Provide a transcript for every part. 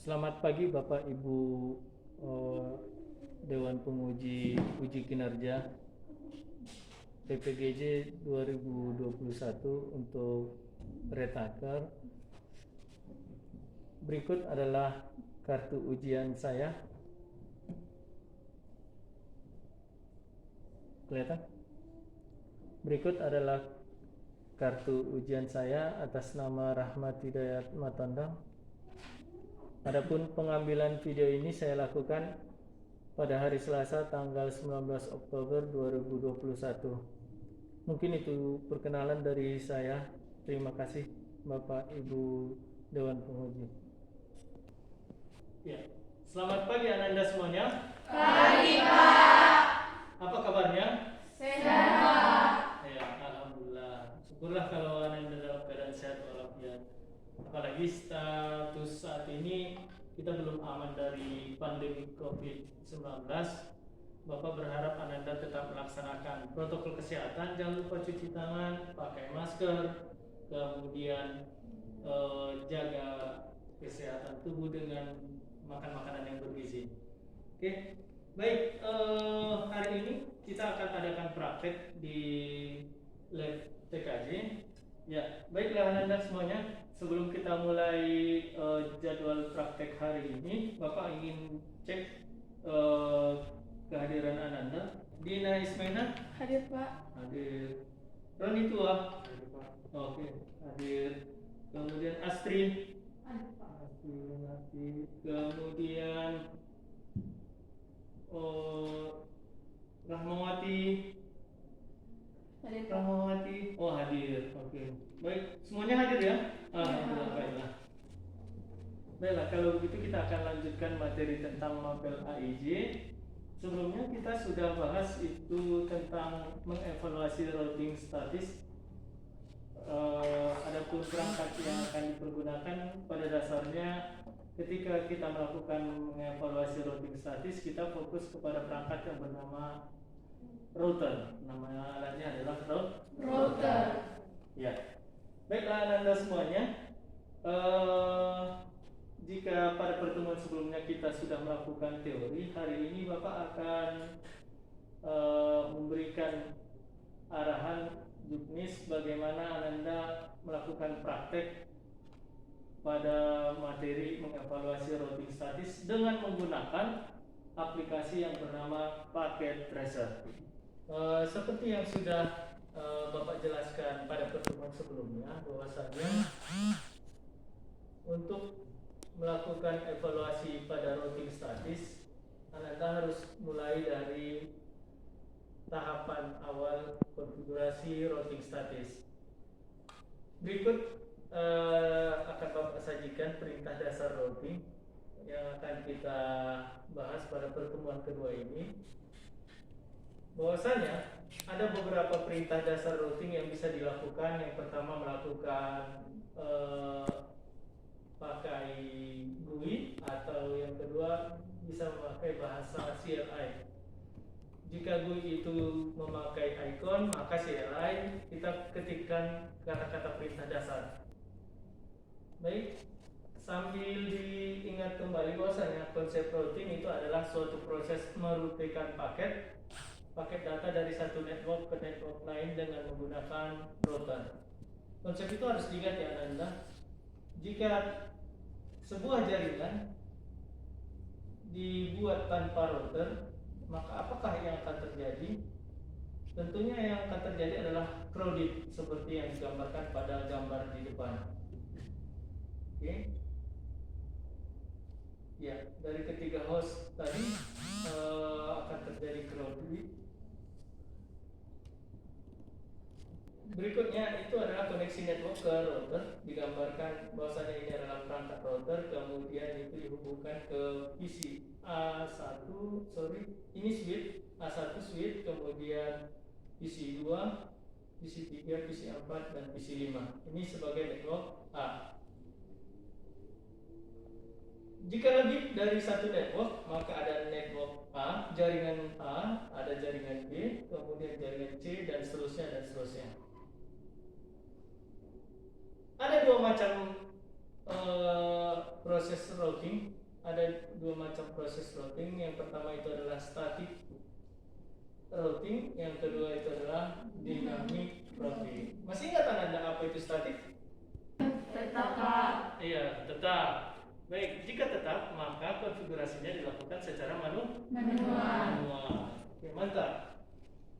Selamat pagi Bapak Ibu eh, Dewan Penguji Uji Kinerja PPGJ 2021 untuk Retaker. Berikut adalah kartu ujian saya. Kelihatan? Berikut adalah kartu ujian saya atas nama Rahmat Hidayat Matondang. Adapun pengambilan video ini saya lakukan pada hari Selasa tanggal 19 Oktober 2021. Mungkin itu perkenalan dari saya. Terima kasih Bapak Ibu Dewan Penguji. Ya, selamat pagi Ananda semuanya. Pagi, Pak. Apa kabarnya? Sehat, Pak. Ya, alhamdulillah. Syukurlah kalau Ananda dalam keadaan sehat walafiat. Apalagi status saat ini kita belum aman dari pandemi COVID-19. Bapak berharap Ananda tetap melaksanakan protokol kesehatan, jangan lupa cuci tangan, pakai masker, kemudian jaga kesehatan tubuh dengan makan makanan yang bergizi. Oke, baik. Hari ini kita akan adakan praktek di lab TKJ. Ya, baiklah Ananda semuanya. Sebelum kita mulai jadwal praktek hari ini, Bapak ingin cek kehadiran Ananda. Dina Ismaina Hadir, Pak. hadir. Roni Tua hadir, Pak. Oke, hadir. Kemudian Astrid Hadir, Pak. hadir. Kemudian Rahmawati Hadir, Pak. Rahmawati hadir. Oke, baik, semuanya hadir ya. Alhamdulillah. Baiklah. Baiklah, kalau begitu kita akan lanjutkan materi tentang mapel AIJ. Sebelumnya kita sudah bahas itu tentang mengevaluasi routing statis. Adapun perangkat yang akan dipergunakan pada dasarnya ketika kita melakukan mengevaluasi routing statis, kita fokus kepada perangkat yang bernama router. Nama alatnya adalah Router. Ya. Baiklah Ananda semuanya. Jika pada pertemuan sebelumnya kita sudah melakukan teori, hari ini Bapak akan memberikan arahan juknis bagaimana Ananda melakukan praktek pada materi mengevaluasi routing statis dengan menggunakan aplikasi yang bernama Packet Tracer. Seperti yang sudah Bapak jelaskan pada pertemuan sebelumnya, bahwasanya untuk melakukan evaluasi pada routing statis, Anda harus mulai dari tahapan awal konfigurasi routing statis. Berikut akan Bapak sajikan perintah dasar routing yang akan kita bahas pada pertemuan kedua ini. Bahwasanya ada beberapa perintah dasar routing yang bisa dilakukan. Yang pertama melakukan pakai GUI, atau yang kedua bisa memakai bahasa CLI. Jika GUI itu memakai icon, maka CLI kita ketikkan kata-kata perintah dasar. Baik, sambil diingat kembali bahwasanya konsep routing itu adalah suatu proses merutekan paket data dari satu network ke network lain dengan menggunakan router. Konsep itu harus diingat ya Anda. Jika sebuah jaringan dibuat tanpa router, maka apakah yang akan terjadi? Tentunya yang akan terjadi adalah crowded, seperti yang digambarkan pada gambar di depan. Oke. Ya, dari ketiga host tadi akan terjadi crowded. Berikutnya itu adalah koneksi network ke router. Digambarkan bahwasanya ini adalah perangkat router, kemudian itu dihubungkan ke PC A1, ini switch A1 switch, kemudian PC 2, PC 3, PC 4 dan PC 5. Ini sebagai network A. Jika lebih dari satu network, maka ada network A, jaringan A, ada jaringan B, kemudian jaringan C, dan seterusnya. Ada dua macam proses routing. Ada dua macam proses routing. Yang pertama itu adalah static routing, yang kedua itu adalah dynamic routing. Masih ingat Anda apa itu static? Tetap, Pak. Iya, tetap. Baik, jika tetap maka konfigurasinya dilakukan secara manual. Oke, mantap.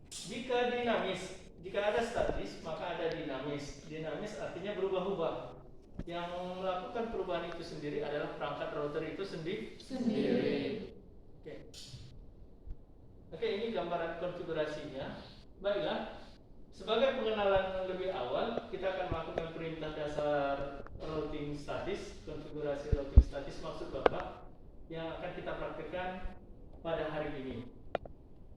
Jika dinamis, jika ada statis maka ada dinamis. Dinamis artinya berubah-ubah. Yang melakukan perubahan itu sendiri adalah perangkat router itu sendiri. Oke, ini gambaran konfigurasinya. Baiklah, sebagai pengenalan lebih awal, kita akan melakukan perintah dasar routing statis, konfigurasi routing statis maksud Bapak, yang akan kita praktekkan pada hari ini.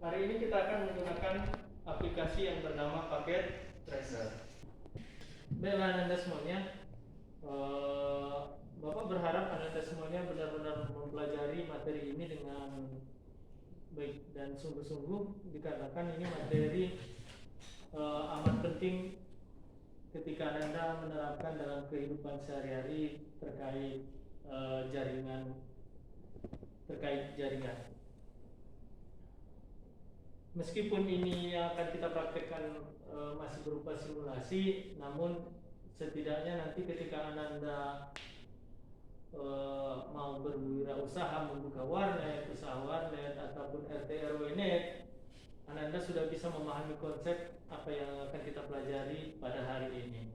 Hari ini kita akan menggunakan aplikasi yang bernama Packet Tracer. Baiklah Anda semuanya, Bapak berharap Anda semuanya benar-benar mempelajari materi ini dengan baik dan sungguh-sungguh, dikarenakan ini materi amat penting ketika Anda menerapkan dalam kehidupan sehari-hari terkait jaringan. Meskipun ini yang akan kita praktekkan masih berupa simulasi, namun setidaknya nanti ketika Anda mau berwirausaha, membuka warnet, usaha warnet ataupun RT RW net, Anda sudah bisa memahami konsep apa yang akan kita pelajari pada hari ini.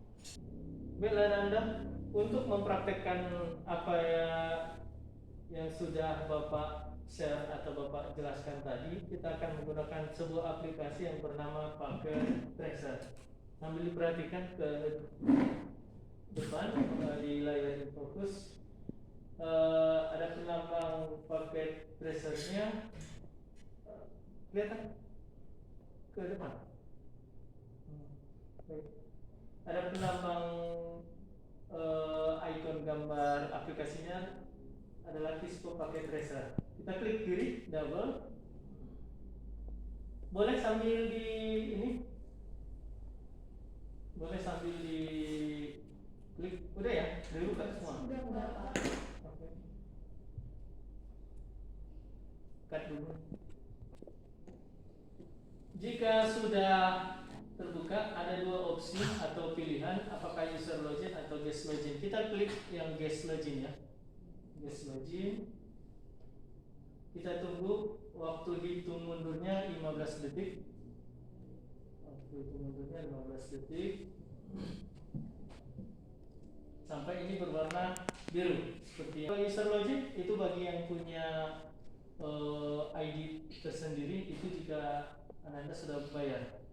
Baiklah Anda, untuk mempraktekkan apa yang sudah Bapak share atau Bapak jelaskan tadi, kita akan menggunakan sebuah aplikasi yang bernama Packet Tracer. Sambil diperhatikan ke depan di layar in fokus, ada penambang Packet Tracer-nya, kelihatan ke depan. Ada penambang icon gambar aplikasinya adalah Kisco Packet Tracer. Kita klik kiri, double. Boleh sambil di ini, boleh sambil di klik. Udah ya, udah buka semua. Udah, Pak. Oke. Cut dulu. Jika sudah terbuka, ada dua opsi atau pilihan, apakah user login atau guest login. Kita klik yang guest login ya. Guest login. Kita tunggu waktu hitung mundurnya 15 detik. Waktu hitung mundurnya 15 detik. Sampai ini berwarna biru seperti yang user login itu bagi yang punya ID tersendiri, itu jika Anda sudah bayar.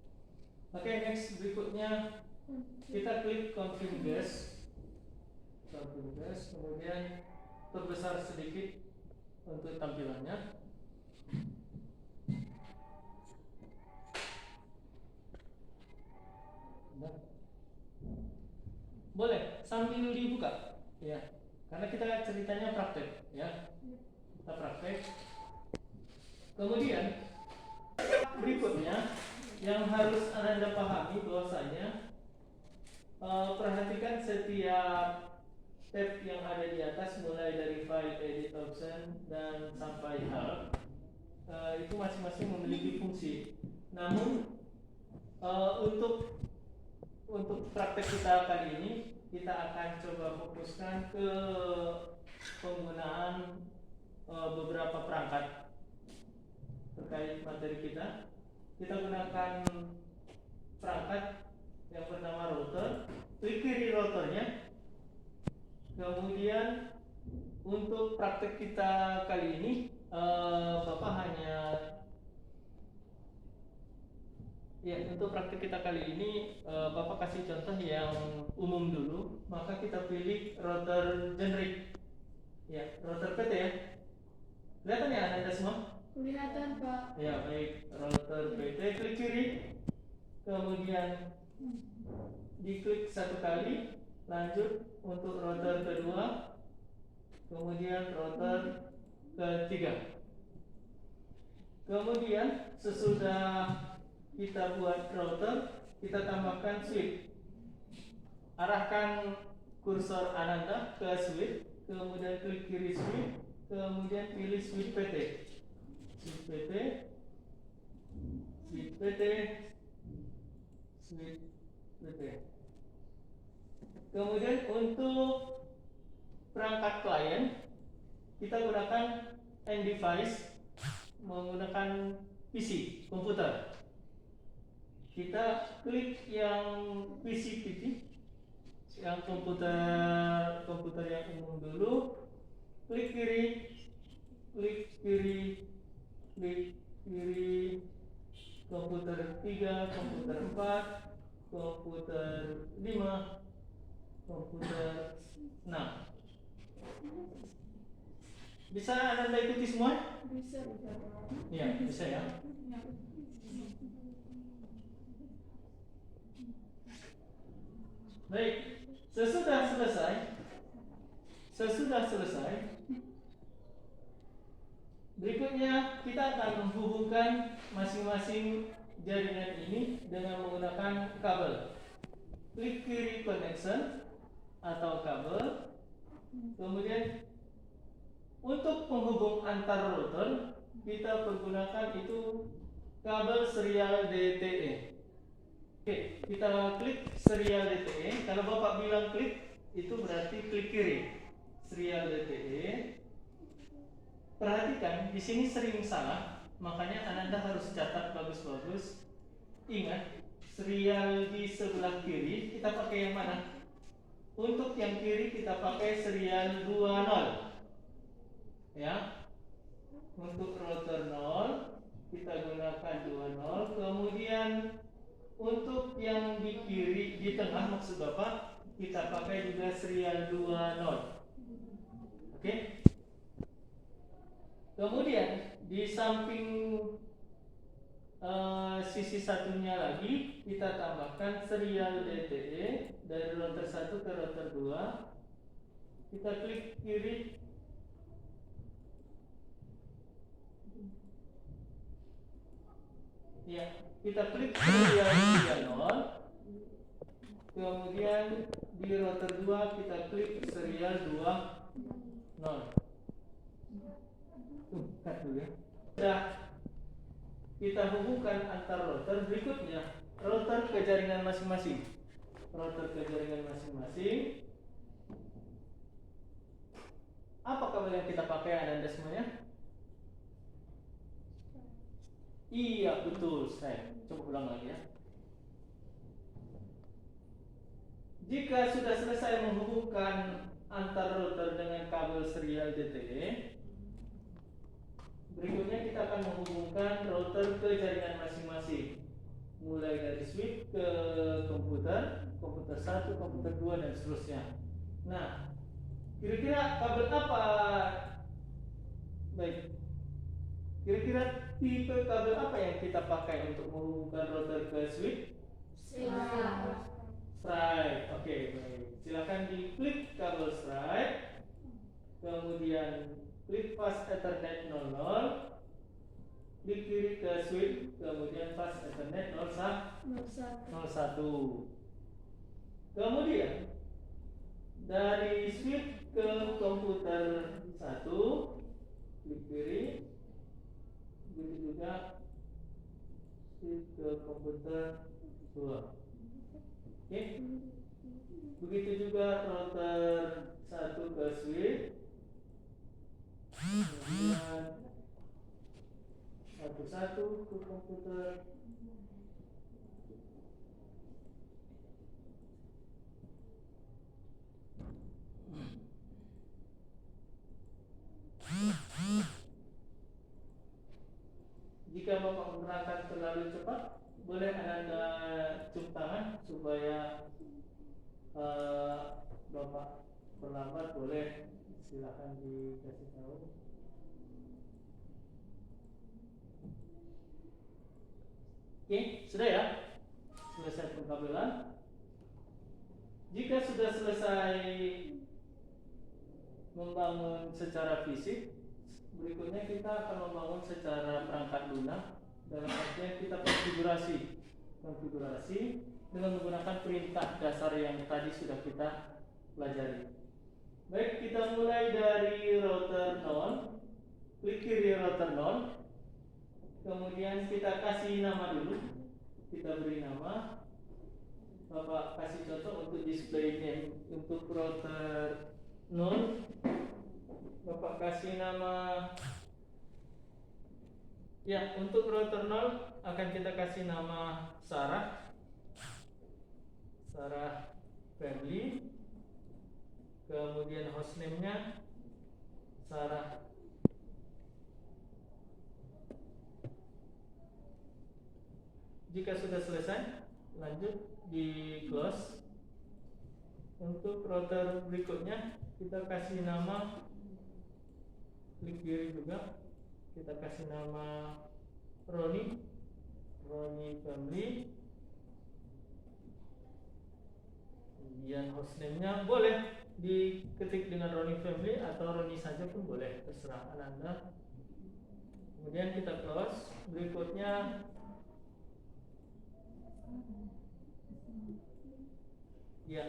Oke, next berikutnya kita klik confirm guest, kemudian perbesar sedikit untuk tampilannya. Boleh sambil dibuka, ya, karena kita ceritanya praktek, ya, kita praktek. Kemudian berikutnya yang harus Anda pahami bahwasanya perhatikan setiap tab yang ada di atas, mulai dari file, edit option dan sampai help, itu masing-masing memiliki fungsi. Namun untuk praktek kita kali ini, kita akan coba fokuskan ke penggunaan beberapa perangkat terkait materi kita. Kita gunakan perangkat yang bernama router. Klik kiri routernya. Kemudian untuk praktek kita kali ini, Bapak hanya untuk praktek kita kali ini Bapak kasih contoh yang umum dulu. Maka kita pilih router generic, ya, router PT ya. Kelihatan ya Anda semua? Kelihatan, Pak. Ya, baik, router PT, klik kiri. Kemudian diklik satu kali, lanjut untuk router kedua, kemudian router ketiga. Kemudian sesudah kita buat router, kita tambahkan switch. Arahkan kursor Anda ke switch, kemudian klik kiri switch, kemudian pilih switch PT. Switch PT, switch PT, switch PT. Kemudian untuk perangkat klien kita gunakan end device, menggunakan PC, komputer. Kita klik yang PC PT, yang komputer yang umum dulu. Klik kiri, klik kiri, klik kiri. Komputer 3, komputer 4, komputer 5, komputer 6. Bisa Anda ikuti semua? Bisa. Iya, bisa ya. Baik, sesudah selesai, berikutnya kita akan menghubungkan masing-masing jaringan ini dengan menggunakan kabel. Klik kiri connection atau kabel. Kemudian untuk penghubung antar router kita pergunakan itu kabel serial DTE. Oke, kita klik serial DTE. Kalau Bapak bilang klik, itu berarti klik kiri. Serial DTE. Perhatikan, di sini sering salah, makanya Ananda harus catat bagus-bagus. Ingat, serial di sebelah kiri kita pakai yang mana? Untuk yang kiri kita pakai serial 20. Ya. Untuk router 0 kita gunakan 20. Kemudian untuk yang di kiri, di tengah maksud Bapak, kita pakai juga serial 20. Oke? Kemudian di samping sisi satunya lagi kita tambahkan serial DTE dari router 1 ke router 2. Kita klik kiri. Ya, kita klik serial 30. Kemudian di router 2 kita klik serial 20. Cut dulu ya. Sudah kita hubungkan antar router. Berikutnya router ke jaringan masing-masing. Apa kabel yang kita pakai Anda semuanya? Iya betul, saya coba ulang lagi ya. Jika sudah selesai menghubungkan antar router dengan kabel serial DTE, berikutnya kita akan menghubungkan router ke jaringan masing-masing. Mulai dari switch ke komputer 1, komputer 2 dan seterusnya. Nah, kira-kira kabel apa? Baik. Kira-kira tipe kabel apa yang kita pakai untuk menghubungkan router ke switch? Strike. Oke, baik. Silakan diklik kabel strike. Kemudian klik fast Ethernet 00. Klik kiri ke switch, kemudian fast Ethernet 01. Kemudian dari switch ke komputer 1, klik kiri. Begitu juga switch ke komputer 2. Oke. Begitu juga router 1 ke switch. Kemudian satu-satu ke komputer. Jika Bapak menerangkan terlalu cepat, boleh Anda cium tangan supaya Bapak perlambat, boleh silakan dikasih tahu. Oke, sudah ya? Selesai pengkabelan. Jika sudah selesai membangun secara fisik, berikutnya kita akan membangun secara perangkat lunak. Dalam artian kita konfigurasi dengan menggunakan perintah dasar yang tadi sudah kita pelajari. Baik, kita mulai dari router nol. Klik kiri router nol. Kemudian kita kasih nama dulu. Kita beri nama. Bapak kasih contoh untuk display name untuk router nol. Bapak kasih nama. Ya, untuk router nol akan kita kasih nama Sarah. Sarah family. Kemudian hostname-nya Sarah. Jika sudah selesai, lanjut di close. Untuk router berikutnya kita kasih nama, klik kiri juga, kita kasih nama Roni family. Kemudian hostname-nya boleh diketik dengan Roni family atau Roni saja pun boleh, terserah Anda. Kemudian kita close. Berikutnya ya,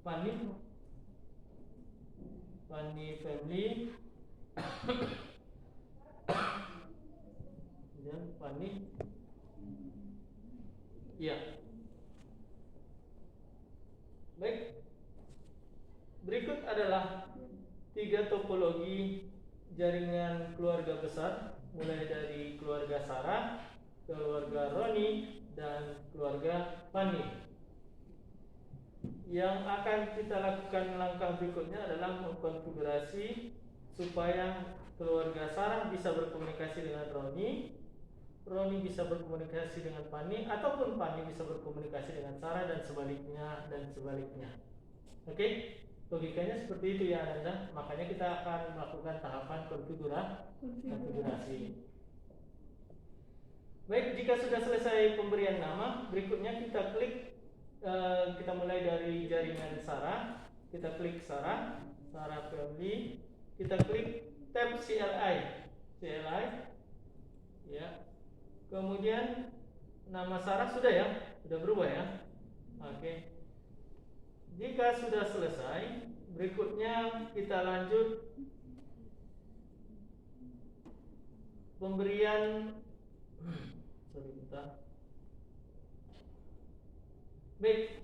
Fanny family. Kemudian Fanny. Ya. Baik. Berikut adalah 3 topologi jaringan keluarga besar, mulai dari keluarga Sarah, keluarga Roni, dan keluarga Fanny. Yang akan kita lakukan langkah berikutnya adalah mengkonfigurasi supaya keluarga Sarah bisa berkomunikasi dengan Roni, Roni bisa berkomunikasi dengan Fanny, ataupun Fanny bisa berkomunikasi dengan Sarah, dan sebaliknya. Oke, logikanya seperti itu ya Anda. Makanya kita akan melakukan tahapan konfigurasi. Baik, jika sudah selesai pemberian nama, berikutnya kita klik. Kita mulai dari jaringan Sarah. Kita klik Sarah family. Kita klik tab CLI, ya. Kemudian nama Sarah sudah ya, sudah berubah ya. Oke. Jika sudah selesai, berikutnya kita lanjut pemberian. Baik,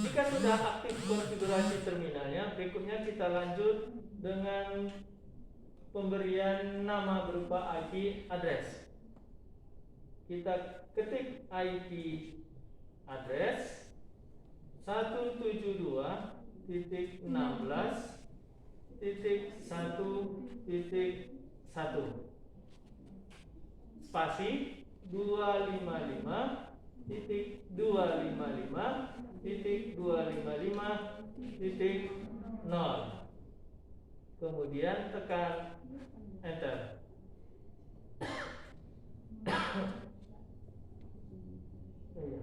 jika sudah aktif konfigurasi terminalnya, berikutnya kita lanjut dengan pemberian nama berupa IP address. Kita ketik IP address 172.16.1.1 spasi 255.255.255.0. Kemudian tekan enter. Iya.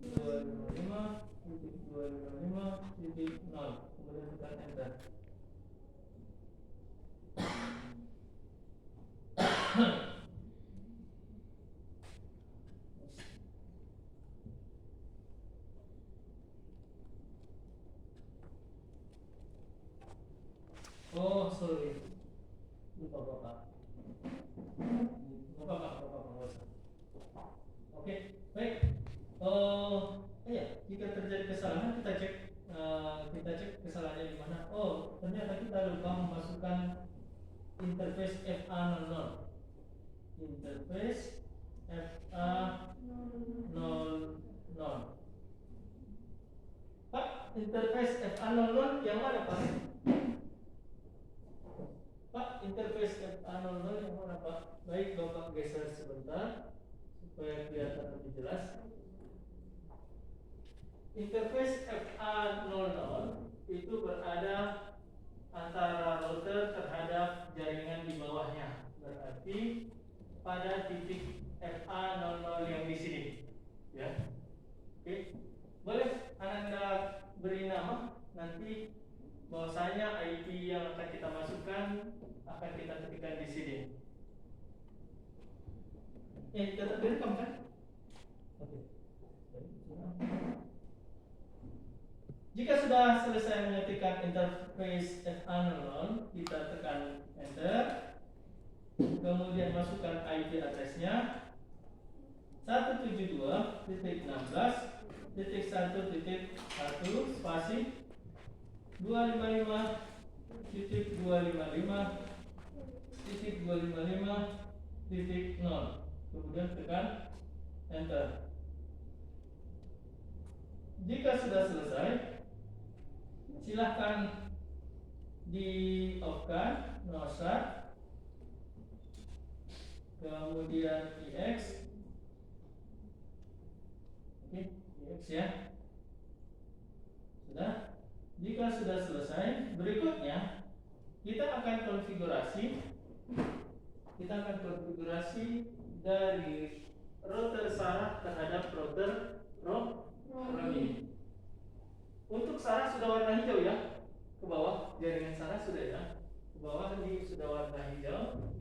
255.255.0. Kemudian tekan enter. Oh, sorry. Lupa Bapak. Oke, baik. Iya, jika terjadi kesalahan kita cek kesalahannya di mana. Oh, ternyata kita lupa memasukkan interface FA00. Interface FA00. Pak, interface FA00 yang mana, Pak? Pak, interface FA00 yang mana, Pak? Baik, Bapak geser sebentar supaya kelihatan lebih jelas. Interface FA00 itu berada antara router terhadap jaringan di bawahnya. Berarti pada titik FA00 yang di sini, ya. Oke, boleh Anda beri nama, nanti bahwasanya IP yang akan kita masukkan akan kita ketikkan di sini. Tetap direkam kan? Oke. Jika sudah selesai mengetikkan interface FA00, kita tekan enter. Kemudian masukkan IP addressnya 172.16.1.1 spasi 255.255.255.0. Kemudian tekan enter. Jika sudah selesai, silahkan di off-kan, no start, kemudian EX, oke, EX ya, sudah. Jika sudah selesai, berikutnya kita akan konfigurasi dari router Sarah terhadap router Romi. Untuk Sarah sudah warna hijau ya, ke bawah jaringan Sarah sudah ya, ke bawah ini sudah warna hijau.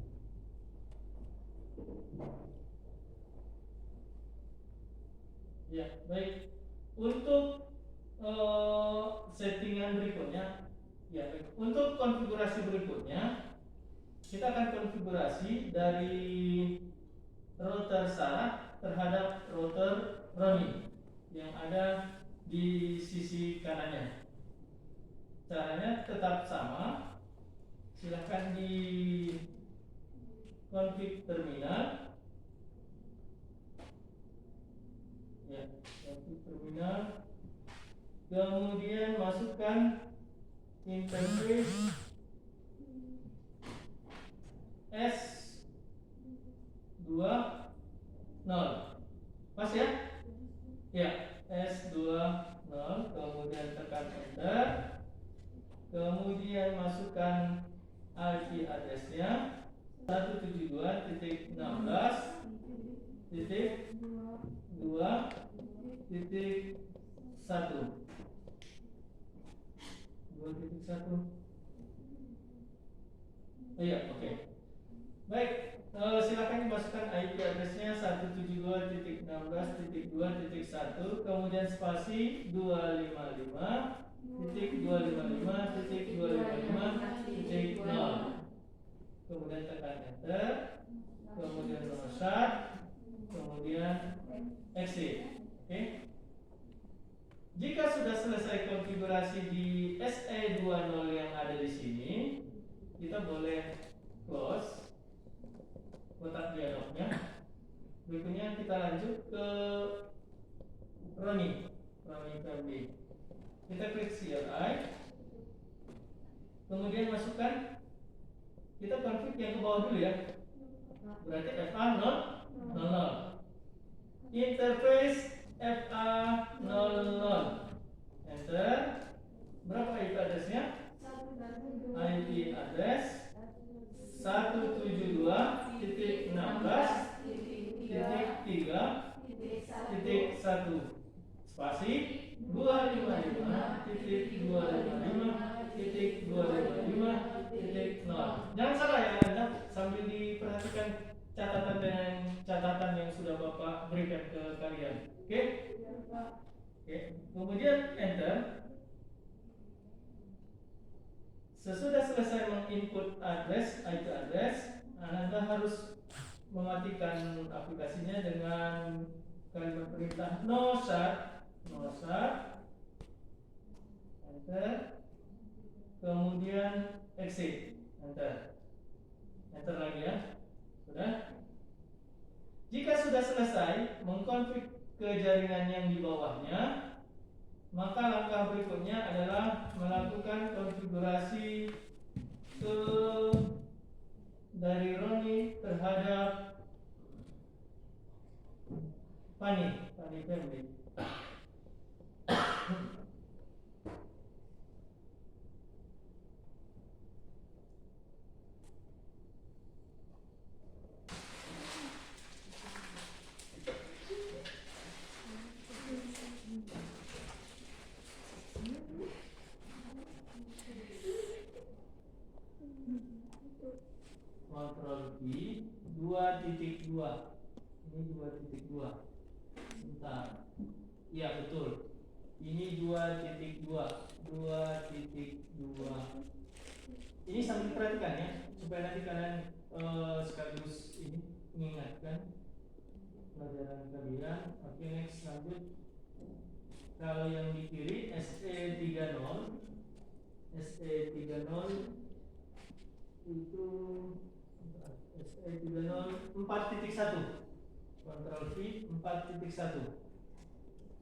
Ya, baik. Untuk settingan berikutnya, ya baik. Untuk konfigurasi berikutnya, kita akan konfigurasi dari router Sarah terhadap router Romi yang ada di sisi kanannya. Caranya tetap sama. Silahkan di config terminal. Ya, config terminal. Kemudian masukkan interface S20. Pas ya? Ya, S20. Kemudian tekan enter. Kemudian masukkan IP addressnya 172.2.1. 2.1. Oh iya, oke. Baik, silakan dimasukkan IP addressnya 172.16.2.1, kemudian spasi 255.255.255.0. Kemudian tekan enter, kemudian start, kemudian exit. Oke. Jika sudah selesai konfigurasi di SE20 yang ada di sini, kita boleh close kotak dialognya. Berikutnya kita lanjut ke Romi family. Kita klik CLI, kemudian masukkan, kita config yang ke bawah dulu ya. Berarti FA00, interface FA00, enter. Berapa IP addressnya? IP address 172.16.3.1 spasi 255.255.255.0. Jangan salah ya Anda, sambil diperhatikan catatan yang sudah Bapak berikan ke kalian. Oke? Oke. Kemudian enter. Sesudah selesai menginput IP address, Anda harus mematikan aplikasinya dengan kalimat perintah no start, enter, kemudian exit, enter lagi ya, sudah. Jika sudah selesai mengkonfig ke jaringan yang di bawahnya, maka langkah berikutnya adalah melakukan konfigurasi dari Romi terhadap Pani family. Control B 2.2. Ini 2.2. Sebentar. Iya betul. Ini 2.2. 2.2. Ini sambil perhatikan ya, supaya nanti kalian sekaligus ini mengingatkan pelajaran kalian. Oke, next lanjut. Kalau yang di kiri SE30 itu SE30 4.1. Ctrl V 4.1.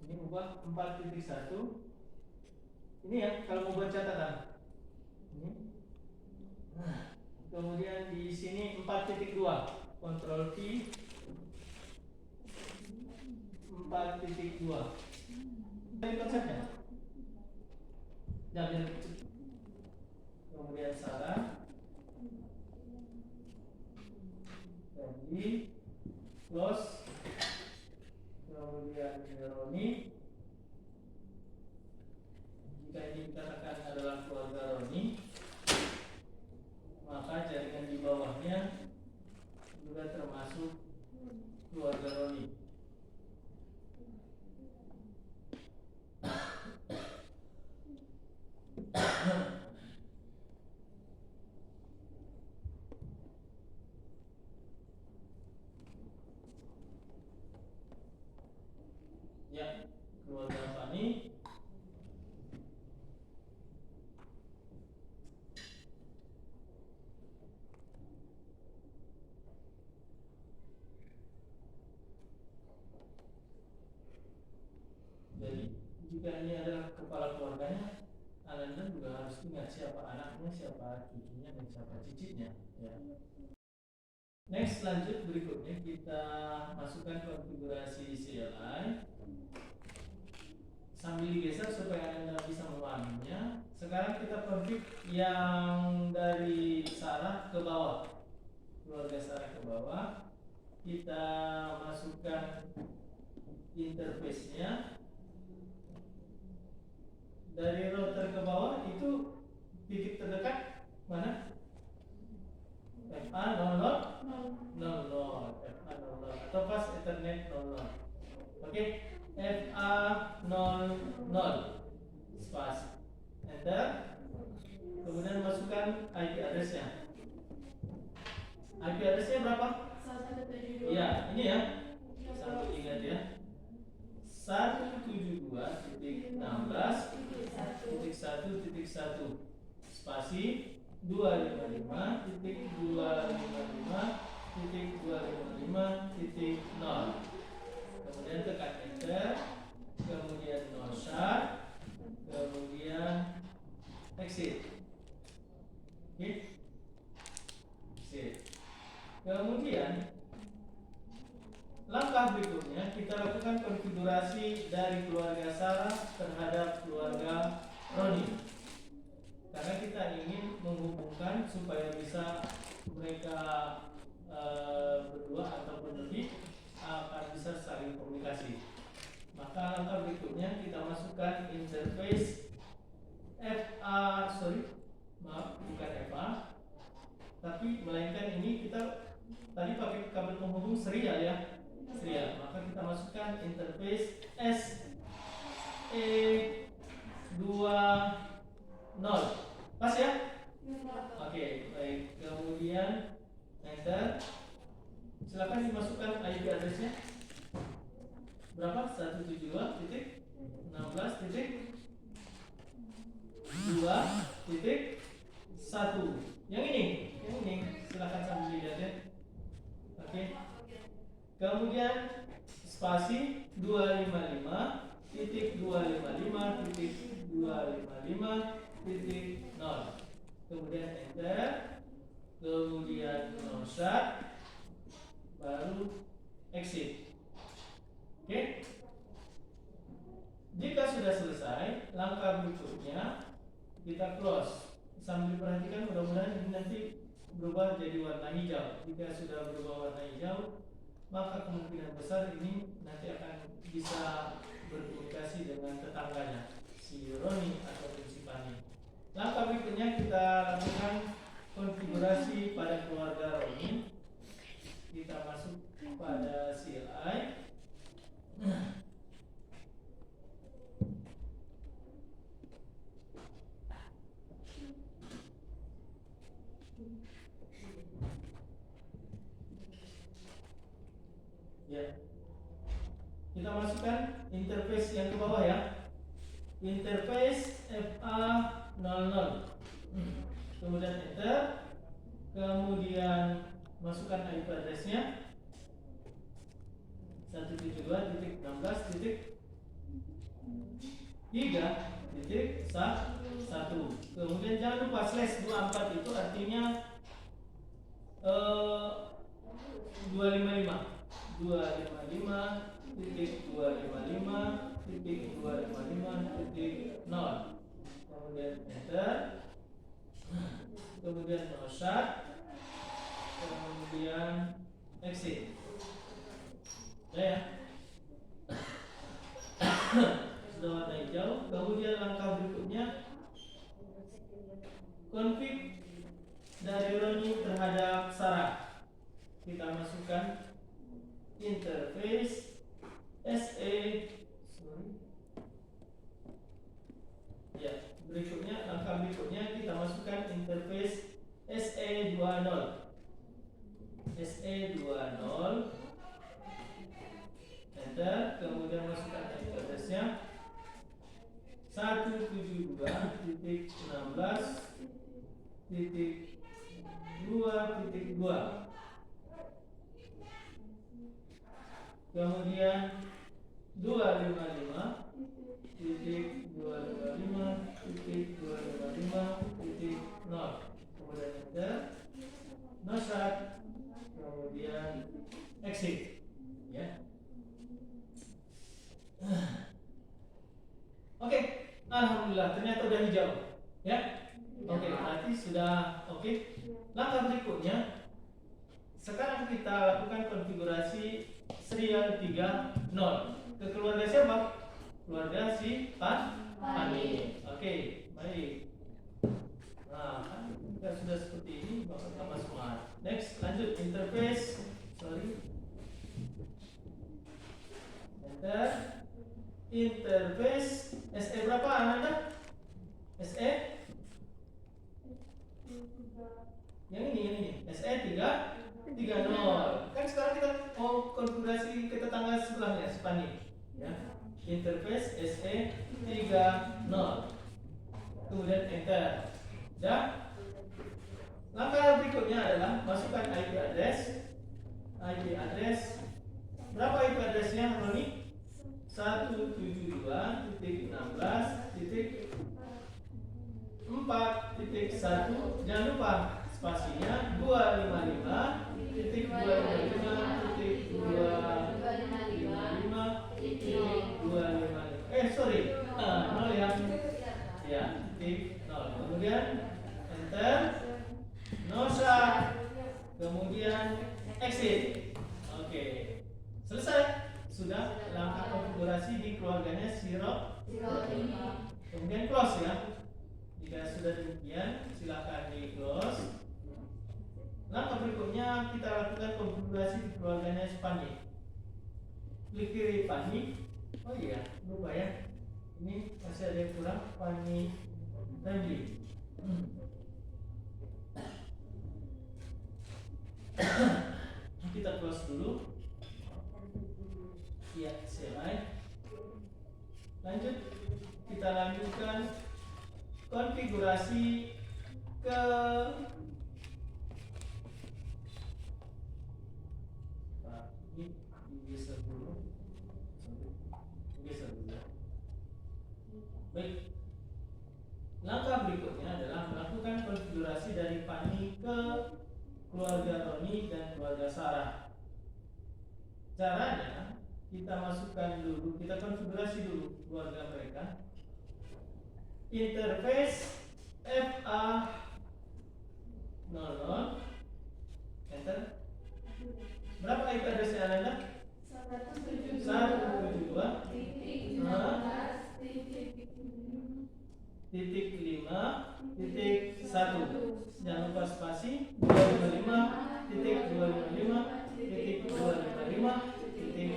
Ini ubah 4.1. Ini ya kalau mau buat catatan. Ini. Nah, kemudian di sini 4.2. Ctrl V 4.2. Ini konsepnya. Jangan kemudian Sarah. Jadi close. Kemudian Roni. Jika ini dikatakan adalah keluarga Roni, maka jaringan di bawahnya juga termasuk keluarga Roni. Ya, keluarga Fani. Jadi jika ini adalah kepala keluarganya, Anda juga harus ingat siapa anaknya, siapa cucunya, dan siapa cicitnya. Ya. Next, lanjut berikutnya kita masukkan konfigurasi CLI. Sambil digeser supaya Anda bisa memahaminya. Sekarang kita config yang dari Sarah ke bawah, keluarga Sarah ke bawah. Kita masukkan interface-nya. Dari router ke bawah itu titik terdekat mana? FA00 FA00 atau fast ethernet 00. Oke, FA00 spasi enter. Kemudian masukkan IP address-nya. IP address-nya berapa? 172. Iya, ini ya. Sambil ingat ya. 172.16.1.1 spasi 255.255.255.0. Kemudian tekan enter, kemudian no start, kemudian exit. Oke. Exit. Kemudian langkah berikutnya kita lakukan konfigurasi dari keluarga Sarah terhadap keluarga Roni. Karena kita ingin menghubungkan supaya bisa mereka berdua ataupun lebih akan bisa saling komunikasi. Maka langkah berikutnya kita masukkan interface bukan FA, tapi melainkan ini kita tadi pakai kabel penghubung serial ya. Serial. Maka kita masukkan interface SE20. Pas ya? Oke, baik. Kemudian enter. Silakan dimasukkan IP address-nya. Berapa? 172.2.1. Yang ini silakan sambil dilihat ya. Oke. Kemudian spasi 255.255.255.0. Kemudian enter, kemudian no start, baru exit. Oke. Jika sudah selesai, langkah berikutnya kita close. Sambil perhatikan, mudah-mudahan ini nanti berubah jadi warna hijau. Jika sudah berubah warna hijau, maka kemungkinan besar ini nanti akan bisa berkomunikasi dengan tetangganya, si Roni atau si Fani. Langkah berikutnya kita lakukan konfigurasi pada keluarga Roni. Kita masuk pada CLI. Ya. Kita masukkan interface yang ke bawah ya. Interface FA00. Kemudian enter. Kemudian masukkan IP address-nya 172.16.3.1. Kemudian jangan lupa /24 itu artinya 255.255.255.255.0. Kemudian enter. Kemudian no start. Kemudian exit. Ya. Sudah warna hijau. Kemudian langkah berikutnya config dari Roni terhadap Sarah. Kita masukkan interface ya, langkah berikutnya kita masukkan interface SE20. Enter. Kemudian masukkan IP address-nya 172.16.2.2. Kemudian 255.255.255.0. Kemudian enter. No start. Kemudian exit. Ya. Oke, alhamdulillah ternyata udah hijau. Ya. Oke, berarti sudah oke. Langkah berikutnya sekarang kita lakukan konfigurasi serial 30 ke keluarga siapa? Keluarga si Pani. Oke, baik. Nah, kan kita sudah seperti ini, maka tambah smart. Next, lanjut interface. Enter. Interface SE berapa Ananda? SE? Yang ini SE 330. Kan sekarang kita mau konfigurasi ke tetangga sebelahnya, Spani. Ya. Interface SE 30. Kemudian enter. Dan langkah berikutnya adalah masukkan IP address. Berapa IP address-nya, Roni? 172.16.4.1. Jangan lupa spasinya 255.255.255. Sorry, 0 ya. Ya, titik 0. Kemudian enter. No start. Kemudian exit. Oke. Selesai. Sudah langkah konfigurasi di keluarganya Siro. Kemudian close ya. Jika sudah demikian, silakan di close. Langkah berikutnya kita lakukan konfigurasi di keluarganya Spani. Klik kiri Pani. Oh iya, lupa ya. Ini masih ada yang kurang, Pani Family. Kita close dulu. Ya, selesai. Lanjut, kita lanjutkan konfigurasi ke ini digeser dulu. Baik. Langkah berikutnya adalah melakukan konfigurasi dari Pani ke keluarga Roni dan keluarga Sarah. Caranya kita masukkan dulu, kita konfigurasi dulu keluarga mereka. Interface FA00. Enter. Berapa IP address-nya Anda? 172.5.1. Jangan lupa spasi 255.255.255.0.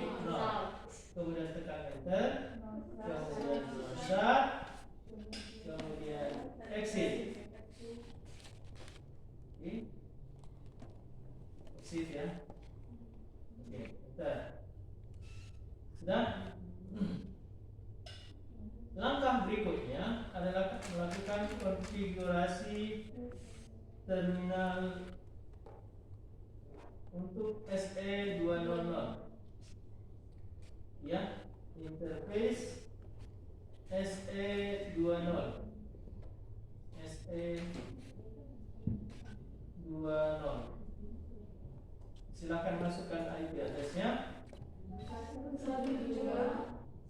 Kemudian tekan enter. Kemudian start. Kemudian exit. Oke. ya. Oke, enter. Sudah. Langkah berikutnya adalah melakukan konfigurasi terminal untuk SE200. Ya, interface SE20. SE20. Silakan masukkan IP address-nya.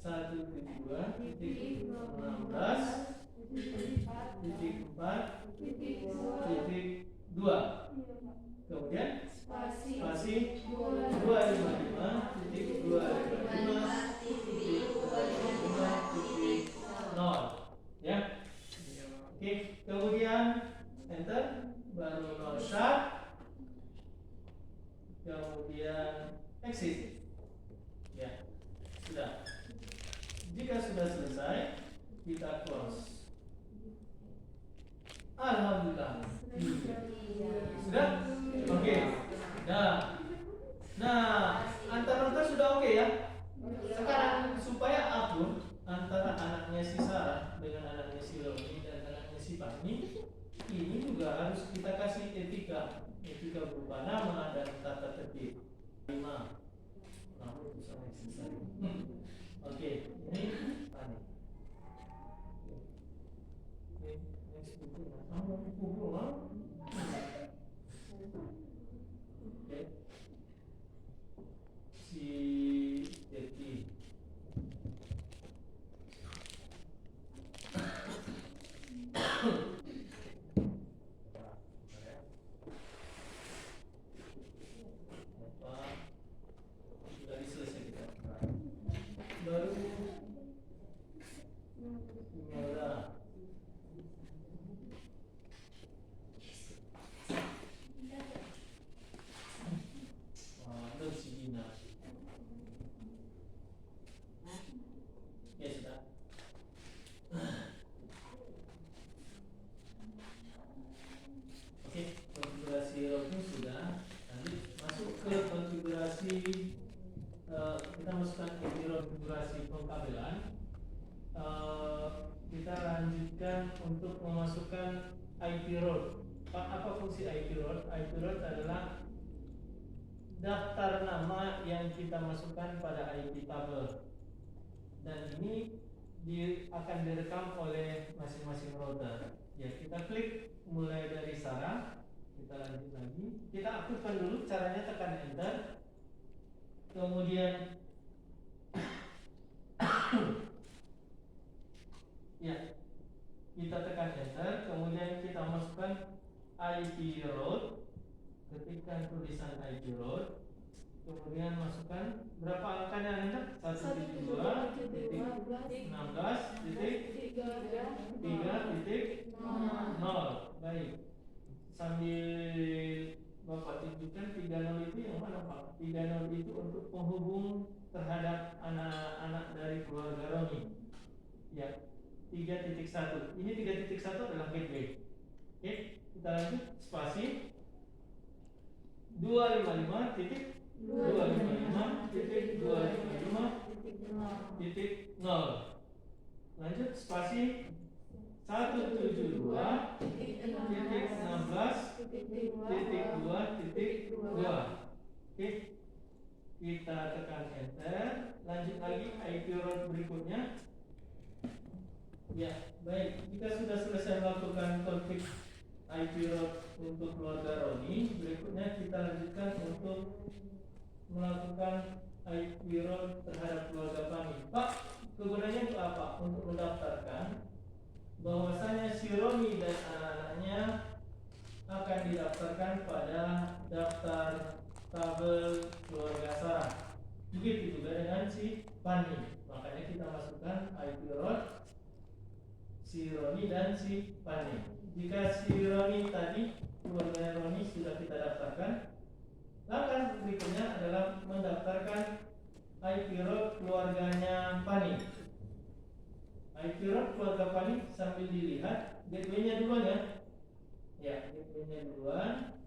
172.16.4.2. Kemudian spasi 255.255.255.0 ya. Oke, kemudian enter, baru no start, kemudian exit. Ya, sudah. Jika sudah selesai, kita close. Alhamdulillah. Sudah? Oke. Nah, antar sudah oke ya. Sekarang supaya akur antara anaknya si Sarah dengan anaknya si Roni dan anaknya si Fahmi, ini juga harus kita kasih etika berupa nama dan tata tertib. 5. Namun itu sangat selesai. Oke, ini Fahmi. Next buku, Oke. Si Deti. Sudah selesai kita. Baru Mela. Si Dina. Ya sudah. Oke, konfigurasi routing sudah. Lanjut masuk ke konfigurasi. Kita masukkan konfigurasi pengkabelan. Kita lanjutkan untuk memasukkan IP road. Apa fungsi IP road? IP road adalah daftar nama yang kita masukkan pada IP tabel, dan ini akan direkam oleh masing-masing router. Ya, kita klik mulai dari Sarah, kita lanjut lagi, kita aktifkan dulu. Caranya tekan enter, kemudian ya, kita tekan enter, kemudian kita masukkan IP road, ketikkan tulisan IP road, kemudian masukkan berapa angkanya enter? 172.16.3.0. Baik. Sambil Bapak tunjukkan 30 itu yang mana Pak? 30 itu untuk penghubung terhadap anak-anak dari keluarga Roni. Ya. 3.1. Ini 3.1 adalah gateway. Oke, kita lanjut spasi 255.255.255.0. Lanjut spasi 172.16.2.2. Oke, kita tekan enter. Lanjut lagi IP road berikutnya. Ya, baik. Jika sudah selesai melakukan konfig IP road untuk keluarga Roni, berikutnya kita lanjutkan untuk melakukan IP road terhadap keluarga Fahmi. Pak, kegunaannya untuk apa? Untuk mendaftarkan bahwasanya si Roni dan anak-anaknya akan didaftarkan pada daftar tabel keluarga Sarah. Begitu juga dengan si Fahmi. Makanya kita masukkan IP road si Roni dan si Fahmi. Jika si Roni tadi, keluarga Roni sudah kita daftarkan, langkah berikutnya adalah mendaftarkan IP road keluarganya Fahmi. IP road keluarga Fahmi sambil dilihat gateway-nya duluan ya. Ya, gateway-nya duluan.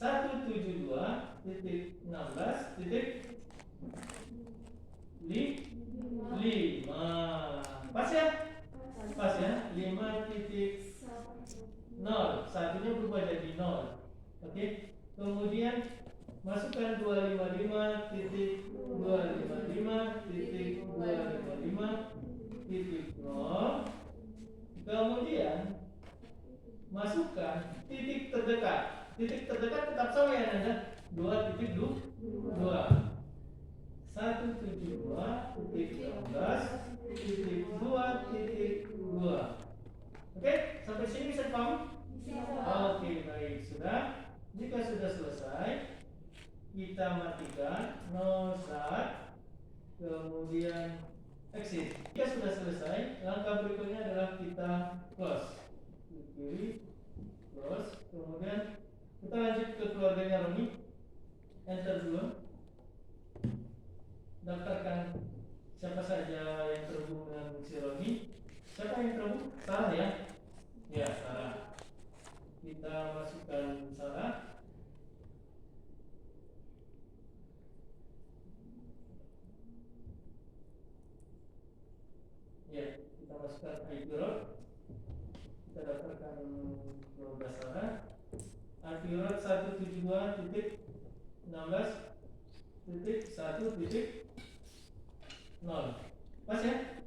172.16.5. Pas ya? Pas ya? 5.0. Satunya berubah jadi 0. Oke. Kemudian masukkan 255.255.255.0. Kemudian masukkan titik terdekat. Titik terdekat tetap sama ya Nanda. 2.2. 172.16.2.2. Oke, sampai sini bisa dipahami? Oke, baik, sudah. Jika sudah selesai, kita matikan, no start, kemudian exit. Jika sudah selesai, langkah berikutnya adalah kita close. Kiri, close, kemudian kita lanjut ke keluarganya Roni. Enter dulu. Daftarkan siapa saja yang terhubung dengan si Roni. Siapa yang terhubung? Sarah ya? Ya, Sarah. Kita masukkan Sarah. Ya, kita masukkan IP road. Kita daftarkan keluarga Sarah. IP road 172.16.1.0. Pas ya?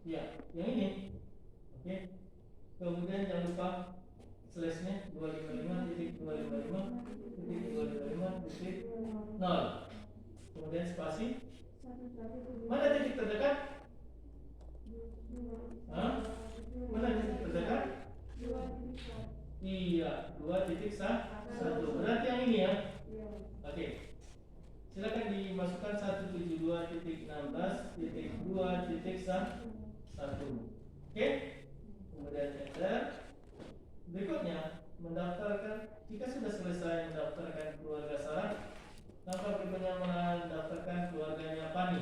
Ya, yang ini. Oke. Kemudian jangan lupa slashnya 255.255.255.0. Kemudian spasi. Mana titik terdekat? Hah? Mana titik terdekat? Iya, 2.1. Berarti yang ini ya. Oke. Silakan dimasukkan 172.16.2.1. Oke. Kemudian enter. Berikutnya mendaftarkan. Jika sudah selesai mendaftarkan keluarga Sarah, langkah berikutnya mendaftarkan keluarganya Pani.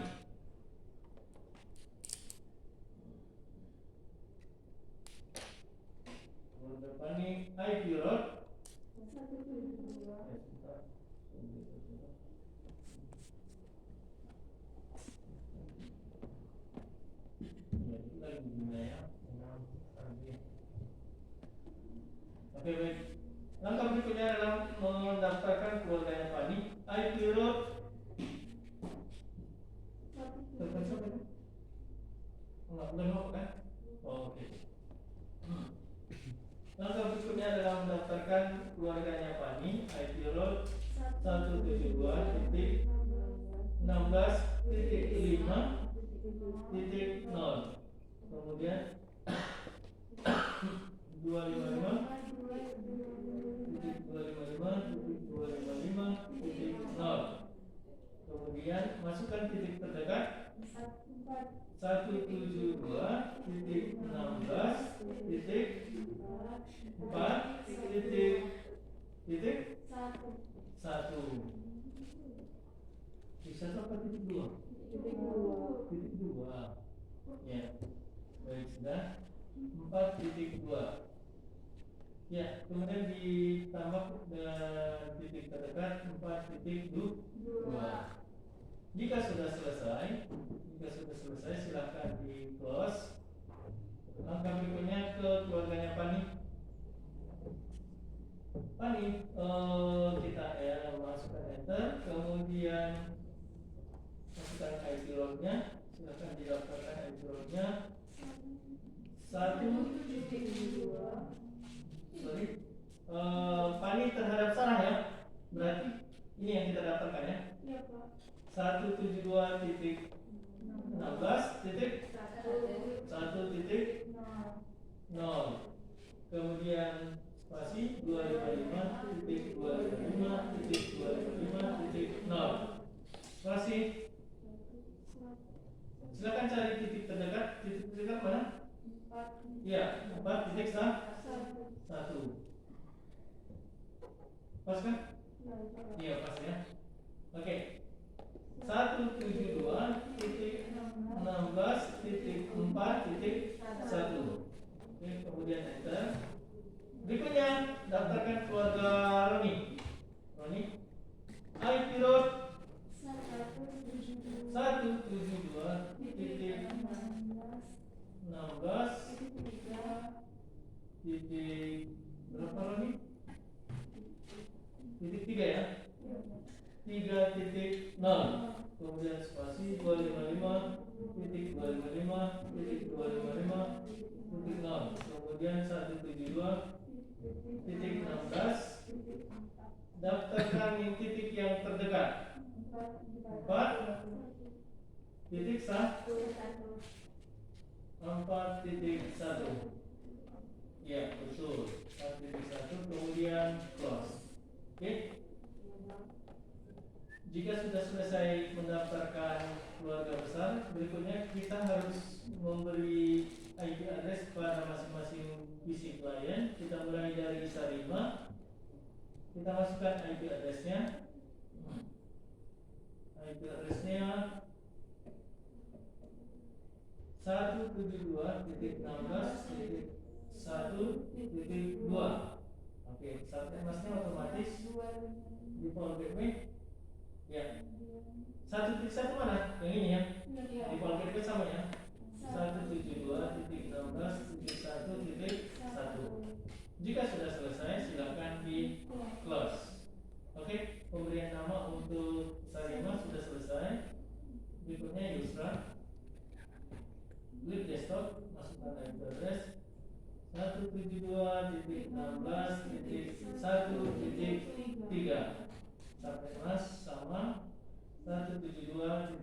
Keluarga Pani IP road. Oke, baik. Langkah berikutnya adalah mendaftarkan keluarganya Pani. IP road. Terpencet kan? Enggak, belum kan? Oh, oke. Langkah berikutnya adalah mendaftarkan keluarganya Pani. IP road 172.16.5.0. Kemudian 255.255.0. Kemudian masukkan titik terdekat 172.16.4.1. Bisa apa titik 2? Titik 2. Ya. Baik, sudah. 4.2. Ya, kemudian ditambah dengan titik terdekat 4.2. Jika sudah selesai, silakan di close. Langkah berikutnya ke keluarganya Pani. Pani, kita masukkan enter, kemudian masukkan IP roadnya. Silakan didaftarkan IP roadnya. 1. Pani terhadap Sarah ya. Berarti ini yang kita daftarkan ya. 172.16.1.0. Kemudian spasi 255.255.255.0. Spasi. Silakan cari titik terdekat. Titik terdekat mana? Ya, 4.1. Pas kan? Iya, pas ya. Oke. 172.16.4.1. Oke, kemudian enter. Berikutnya daftarkan keluarga Roni. titik berapa lagi? Titik 3 ya. 3.0, kemudian spasi 255 titik 255 titik 255 titik 0, kemudian 172 titik 16. Daftarkan titik yang terdekat. 4 titik 4 titik 1. Ya betul, 4.1, kemudian close. Oke. Jika sudah selesai mendaftarkan keluarga besar, berikutnya kita harus memberi IP address pada masing-masing PC klien. Kita mulai dari Sarima. Kita masukkan IP addressnya. IP addressnya 172.16.1.2. Oke, sampai masnya otomatis di Power Gateway. Ya, 1.1 mana? Yang ini ya. Di Power Gateway sama ya. 172.16.1.1. Jika sudah selesai, silakan di close. Oke, pemberian nama untuk Sarima sudah selesai. Berikutnya Yusra. Klik desktop, masukkan IP address 172.16.1.3. Sampai mas sama 172.16.1.1.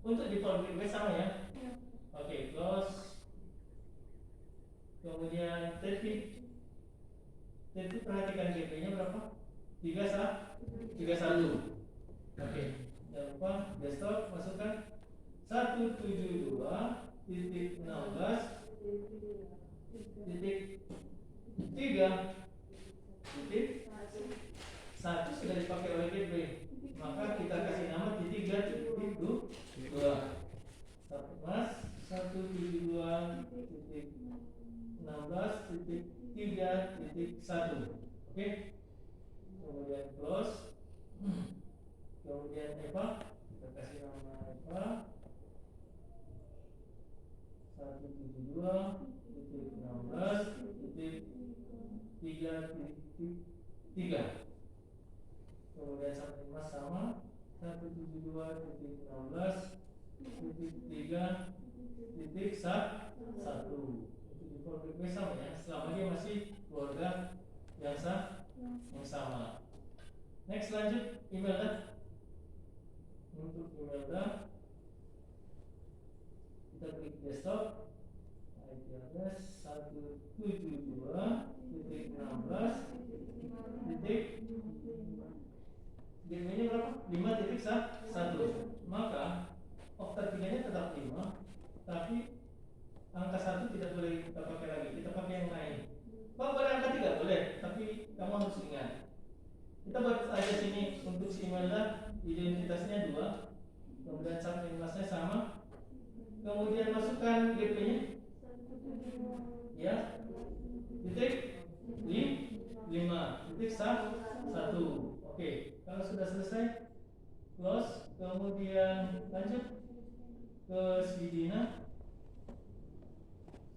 Untuk di Power Gateway sama ya. Oke, close. Kemudian Teti perhatikan gateway-nya berapa? 31. Oke, jangan lupa desktop masukkan 172.16.3.1 sudah dipakai oleh gateway, maka kita kasih nama di 3.2. Mas 172.16.3.1. Oke. Kemudian close. Kemudian Eva, kita kasih nama Eva 172.16.3.3. Kemudian sampai mas sama 172.16.3.1. Untuk di Power Gateway sama ya, selama dia masih keluarga yang sama. Next, lanjut Imelda. Untuk Imelda kita klik desktop, IP address 172.16. Gateway-nya berapa? 5.1. Maka okta 3-nya tetap 5, tapi angka 1 tidak boleh kita pakai lagi. Kita pakai yang lain. Pak, boleh angka 3 boleh, tapi kamu harus ingat. Kita buat aja sini untuk si Imelda, identitasnya 2. Kemudian sampai kelasnya sama. Kemudian masukkan gateway-nya. Ya. Titik 5. Titik 1. Oke, kalau sudah selesai close, kemudian lanjut ke si Dina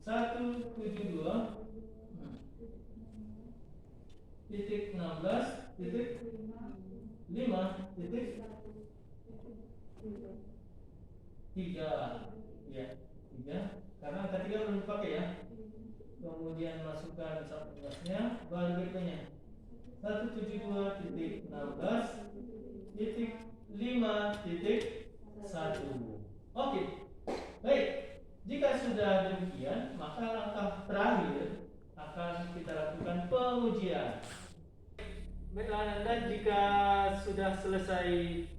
172.16.5.3. Ya, 3. Karena angka 3 belum dipakai ya. Kemudian masukkan subclassnya, baru gateway-nya 172.16.5.1. Oke, baik. Jika sudah demikian, maka langkah terakhir akan kita lakukan pengujian. Baiklah Anda, jika sudah selesai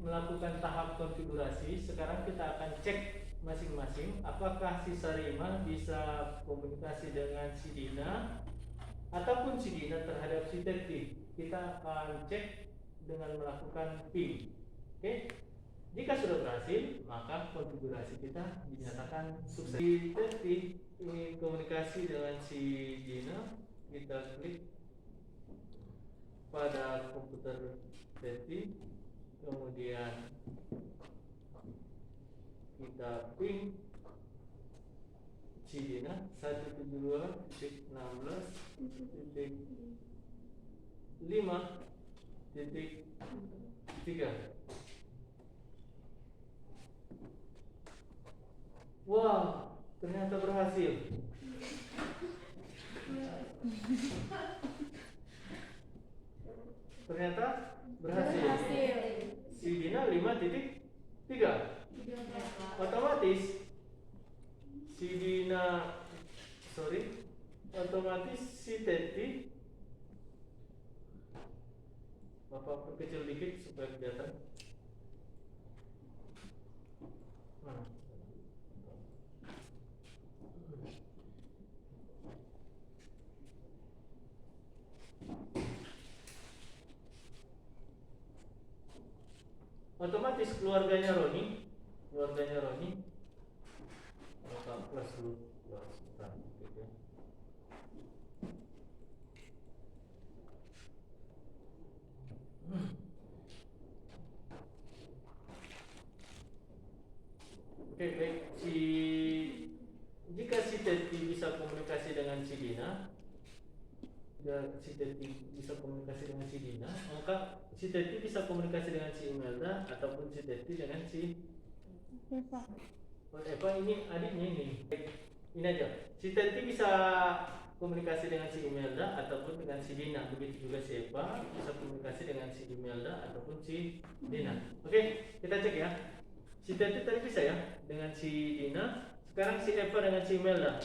melakukan tahap konfigurasi, sekarang kita akan cek masing-masing apakah si Sarima bisa komunikasi dengan si Dina ataupun si Dina terhadap si Teti. Kita akan cek dengan melakukan ping. Oke. Jika sudah berhasil, maka konfigurasi kita dinyatakan sukses. Si Teti ingin komunikasi dengan si Dina, kita klik pada komputer Teti, kemudian kita ping Cidina 172.16.5.3. Wah, ternyata berhasil. Ternyata berhasil. Si Dina 5.3. Otomatis si Dina otomatis si Teti, Bapak perkecil dikit supaya kelihatan. Otomatis keluarganya Roni plus dulu sebentar, gitu. Oke, baik. Jika si Teti bisa komunikasi dengan si Dina, maka si Teti bisa komunikasi dengan si Imelda ataupun si Teti dengan si Eva. Ini adiknya ini. Ini aja. Si Teti bisa komunikasi dengan si Imelda ataupun dengan si Dina. Begitu juga si Eva bisa komunikasi dengan si Imelda ataupun si Dina. Oke, kita cek ya. Si Teti tadi bisa ya dengan si Dina. Sekarang si Eva dengan si Imelda.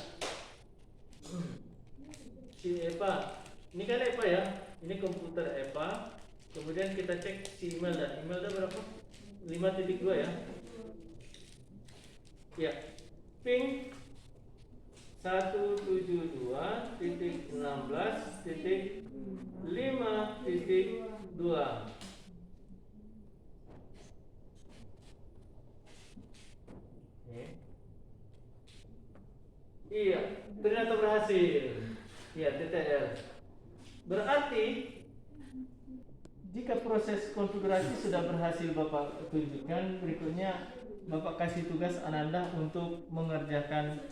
Si Eva, ini kan Eva ya. Ini komputer Eva. Kemudian kita cek si Imelda. Imelda berapa? 5.2 ya. Ya. Ping 172.16.5.2. Iya, ternyata berhasil. Iya, TTL. Berarti jika proses konfigurasi sudah berhasil Bapak tunjukkan, berikutnya Bapak kasih tugas Ananda untuk mengerjakan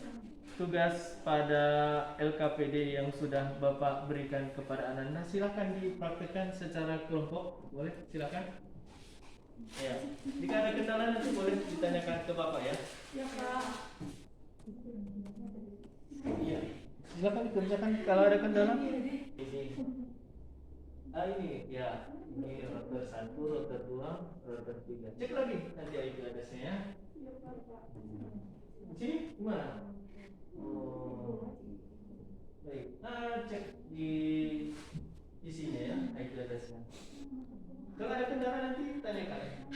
tugas pada LKPD yang sudah Bapak berikan kepada Ananda. Silakan dipraktikkan secara kelompok, boleh? Silakan. Ya. Jika ada kendala nanti boleh ditanyakan ke Bapak ya. Ya, Pak. Iya. Silakan dikerjakan kalau ada kendala. Ini. Ini ya. Ini rotor 1, rotor 2, rotor 3. Cek lagi nanti IP address-nya ya. Sini gimana? Oh. Baik. Cek di isinya ya, IP address-nya. Kalau ada kendala nanti tanyakan.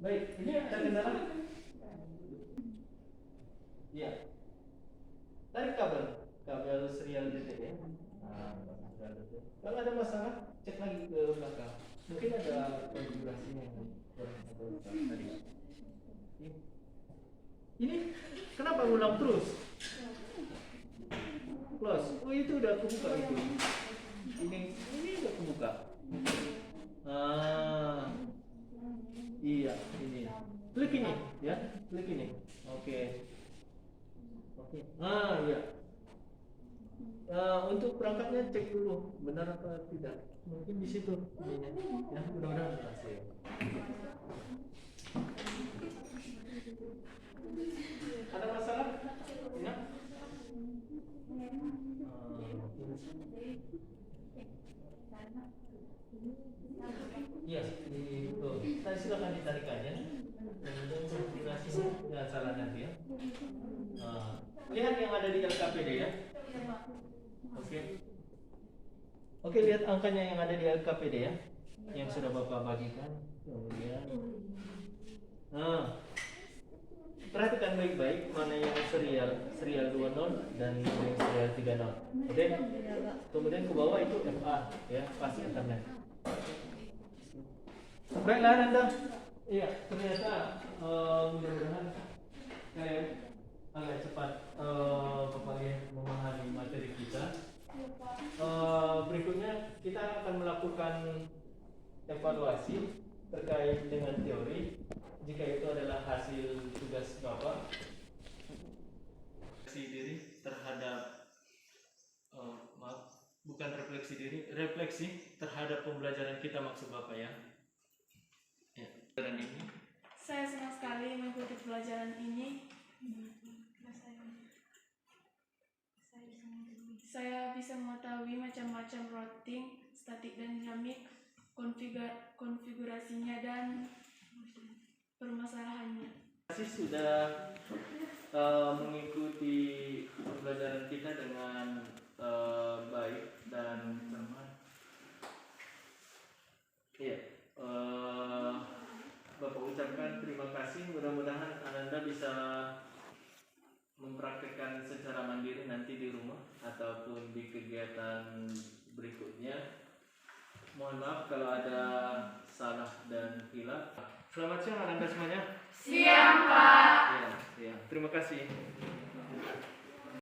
Baik, ini ada kendala? Iya. Tarik kabel serial DTD ya. Kalau ada masalah, cek lagi ke belakang. Mungkin ada konfigurasinya yang kurang tadi. Ini kenapa ngulang terus? Close. Oh, itu udah kebuka itu. Ini udah kebuka. Iya, ini. Klik ini, ya. Klik ini. Oke. Iya. Untuk perangkatnya cek dulu benar apa tidak. Mungkin di situ ininya. Ya, mudah-mudahan berhasil. Ada masalah? Ya. Iya, itu. Tadi silakan ditarik aja. Untuk konfigurasinya jangan salah nanti ya. Lihat yang ada di LKPD ya. Oke, lihat angkanya yang ada di LKPD ya, yang sudah Bapak bagikan. Kemudian, perhatikan baik-baik mana yang serial 20 dan yang serial 30. Oke. Kemudian ke bawah itu FA ya, pasti Ethernet. Baiklah Anda. Iya, ternyata mudah-mudahan agak cepat Bapak memahami materi kita. Berikutnya kita akan melakukan evaluasi terkait dengan teori. Jika itu adalah hasil tugas Bapak, refleksi diri terhadap bukan refleksi diri, refleksi terhadap pembelajaran kita maksud Bapak ya. Ya, pelajaran ini. Saya senang sekali mengikuti pelajaran ini. Saya bisa mengetahui macam-macam routing, statik dan dinamik, konfigurasinya dan permasalahannya. Terima kasih sudah mengikuti pembelajaran kita dengan baik dan cermat. Iya, Bapak ucapkan terima kasih. Mudah-mudahan Ananda bisa mempraktikkan secara mandiri nanti di rumah ataupun di kegiatan berikutnya. Mohon maaf kalau ada salah dan hilaf. Selamat siang Ananda semuanya. Siang, Pak. Ya, terima kasih.